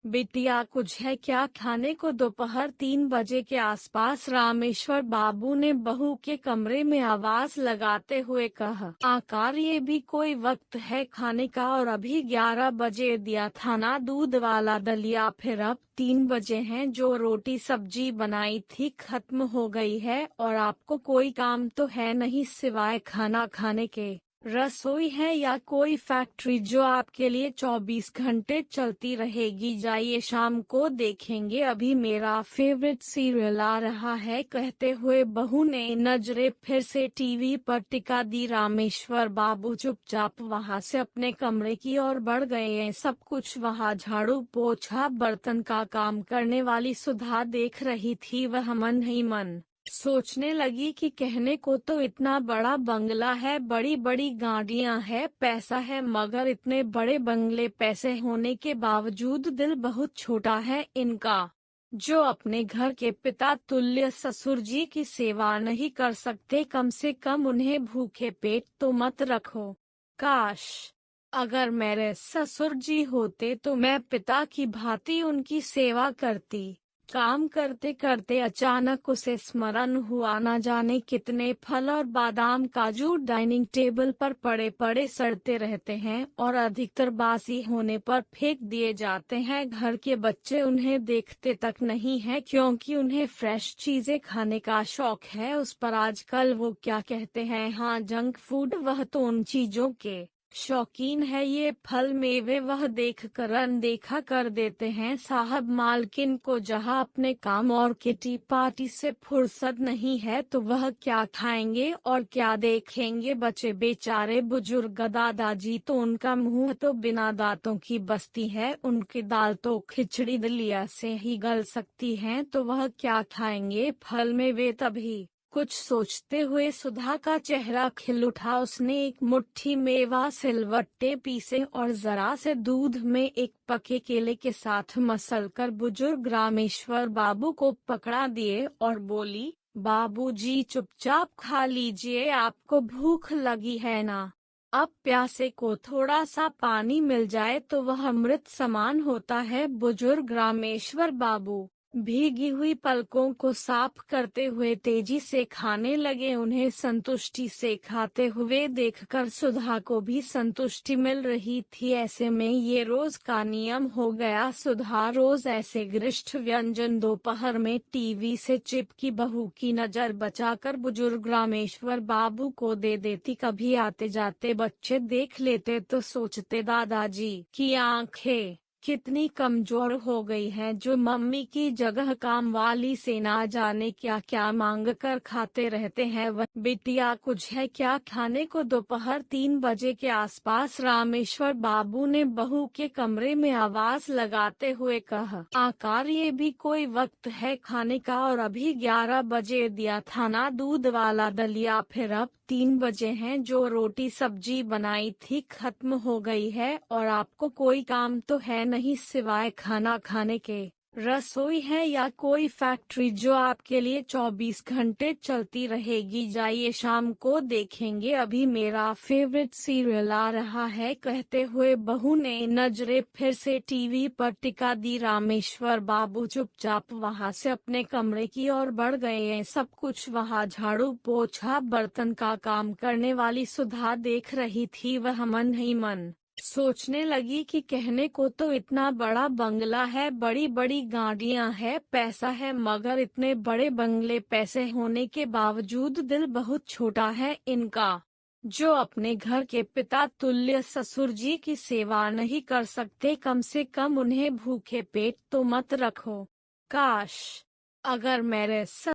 बिटिया कुछ है क्या खाने को? दोपहर 3 बजे के आसपास रामेश्वर बाबू ने बहू के कमरे में आवाज लगाते हुए कहा। आकार ये भी कोई वक्त है खाने का, और अभी 11 बजे दिया था ना दूध वाला दलिया, फिर अब 3 बजे हैं। जो रोटी सब्जी बनाई थी खत्म हो गई है, और आपको कोई काम तो है नहीं सिवाय खाना खाने के। रसोई है या कोई फैक्ट्री जो आपके लिए 24 घंटे चलती रहेगी? जाइए शाम को देखेंगे, अभी मेरा फेवरेट सीरियल आ रहा है। कहते हुए बहू ने नजरें फिर से टीवी पर टिका दी। रामेश्वर बाबू चुपचाप वहां से अपने कमरे की ओर बढ़ गए हैं। सब कुछ वहां झाड़ू पोछा बर्तन का काम करने वाली सुधा देख रही थी। वह मन ही मन सोचने लगी कि कहने को तो इतना बड़ा बंगला है, बड़ी बड़ी गाड़ियां है, पैसा है, मगर इतने बड़े बंगले पैसे होने के बावजूद दिल बहुत छोटा है इनका। जो अपने घर के पिता तुल्य ससुर जी की सेवा नहीं कर सकते, कम से कम उन्हें भूखे पेट तो मत रखो। काश अगर मेरे ससुर जी होते तो मैं पिता की भांति उनकी सेवा करती। काम करते करते अचानक उसे स्मरण हुआ, न जाने कितने फल और बादाम काजू डाइनिंग टेबल पर पड़े पड़े सड़ते रहते हैं, और अधिकतर बासी होने पर फेंक दिए जाते हैं। घर के बच्चे उन्हें देखते तक नहीं है, क्योंकि उन्हें फ्रेश चीजें खाने का शौक है। उस पर आजकल वो क्या कहते हैं, हाँ जंक फूड, वह तो उन चीजों के शौकीन है। ये फल मेवे वह देखकर अनदेखा कर देते हैं। साहब मालकिन को जहां अपने काम और किटी पार्टी से फुर्सत नहीं है, तो वह क्या खाएंगे और क्या देखेंगे? बच्चे बेचारे बुजुर्ग दादाजी तो उनका मुंह तो बिना दांतों की बस्ती है, उनकी दाल तो खिचड़ी दलिया से ही गल सकती है, तो वह क्या खाएंगे? फल मेवे। तभी कुछ सोचते हुए सुधा का चेहरा खिल उठा। उसने एक मुट्ठी मेवा सिलवट्टे पीसे और जरा से दूध में एक पके केले के साथ मसलकर बुजुर्ग रामेश्वर बाबू को पकड़ा दिए और बोली, बाबूजी चुपचाप खा लीजिए, आपको भूख लगी है ना? अब प्यासे को थोड़ा सा पानी मिल जाए तो वह अमृत समान होता है। बुजुर्ग रामेश्वर बाबू भीगी हुई पलकों को साफ करते हुए तेजी से खाने लगे। उन्हें संतुष्टि से खाते हुए देखकर सुधा को भी संतुष्टि मिल रही थी। ऐसे में ये रोज का नियम हो गया। सुधा रोज ऐसे गरिष्ठ व्यंजन दोपहर में टीवी से चिपकी बहू की नजर बचाकर बुजुर्ग रामेश्वर बाबू को दे देती। कभी आते जाते बच्चे देख लेते तो सोचते, दादाजी की आंखें कितनी कमजोर हो गई हैं, जो मम्मी की जगह काम वाली से ना जाने क्या क्या मांग कर खाते रहते हैं। वह बिटिया कुछ है क्या खाने को? दोपहर 3 बजे के आसपास रामेश्वर बाबू ने बहू के कमरे में आवाज लगाते हुए कहा। आकार ये भी कोई वक्त है खाने का, और अभी 11 बजे दिया था ना दूध वाला दलिया, फिर अब 3 बजे हैं। जो रोटी सब्जी बनाई थी खत्म हो गई है, और आपको कोई काम तो है नहीं सिवाय खाना खाने के। रसोई है या कोई फैक्ट्री जो आपके लिए 24 घंटे चलती रहेगी? जाइए शाम को देखेंगे, अभी मेरा फेवरेट सीरियल आ रहा है। कहते हुए बहू ने नजरें फिर से टीवी पर टिका दी। रामेश्वर बाबू चुपचाप वहां से अपने कमरे की ओर बढ़ गए हैं। सब कुछ वहां झाड़ू पोछा बर्तन का काम करने वाली सुधा देख रही थी। वह मन ही मन सोचने लगी कि कहने को तो इतना बड़ा बंगला है, बड़ी बड़ी गाड़ियां है, पैसा है, मगर इतने बड़े बंगले पैसे होने के बावजूद दिल बहुत छोटा है इनका। जो अपने घर के पिता तुल्य ससुर जी की सेवा नहीं कर सकते, कम से कम उन्हें भूखे पेट तो मत रखो। काश अगर मेरे